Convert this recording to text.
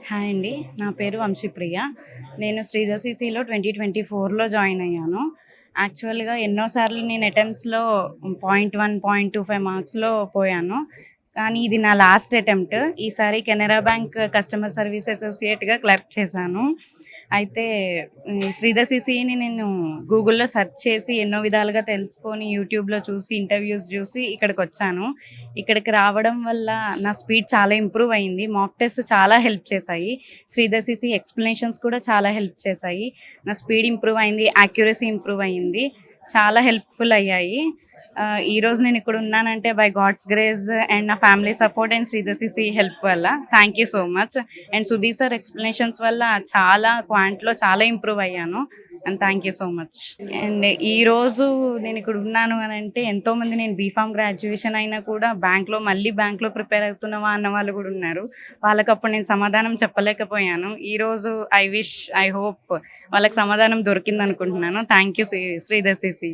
Hi అండి. నా పేరు వంశీప్రియ. నేను శ్రీజసీసీలో 2024లో జాయిన్ అయ్యాను. యాక్చువల్‌గా ఎన్నోసార్లు నేను అటెంప్ట్స్‌లో 0.1, 0.25 మార్క్స్‌లో పోయాను. కానీ ఇది నా లాస్ట్ అటెంప్ట్. ఈసారి కెనరా బ్యాంక్ కస్టమర్ సర్వీస్ అసోసియేట్‌గా క్లర్క్ చేశాను. అయితే శ్రీధసీసీని నేను గూగుల్‌లో సెర్చ్ చేసి ఎన్నో విధాలుగా తెలుసుకొని, యూట్యూబ్‌లో చూసి, ఇంటర్వ్యూస్ చూసి ఇక్కడికొచ్చాను. ఇక్కడికి రావడం వల్ల నా స్పీడ్ చాలా ఇంప్రూవ్ అయింది. మాక్ టెస్ట్ చాలా హెల్ప్ చేశాయి. శ్రీధసీసీ ఎక్స్‌ప్లనేషన్స్ కూడా చాలా హెల్ప్ చేశాయి. నా స్పీడ్ ఇంప్రూవ్ అయింది. యాక్యురసీ ఇంప్రూవ్ అయింది. చాలా హెల్ప్‌ఫుల్ అయ్యాయి. ఈరోజు నేను ఇక్కడ ఉన్నానంటే బై గాడ్స్ గ్రేస్ అండ్ నా ఫ్యామిలీ సపోర్ట్ అండ్ శ్రీధసీసీ హెల్ప్ వల్ల. Thank you so much. And Sudheer sir explanations వల్ల చాలా క్వాంట్లో చాలా ఇంప్రూవ్ అయ్యాను. And thank you so much. And ఈరోజు నేను ఇక్కడ ఉన్నాను అని అంటే ఎంతోమంది నేను బీఫామ్ గ్రాడ్యుయేషన్ అయినా కూడా బ్యాంక్లో ప్రిపేర్ అవుతున్నావా అన్న వాళ్ళు కూడా ఉన్నారు. వాళ్ళకి అప్పుడు నేను సమాధానం చెప్పలేకపోయాను. ఈరోజు ఐ హోప్ వాళ్ళకి సమాధానం దొరికింది అనుకుంటున్నాను. Thank you Sridhar CC.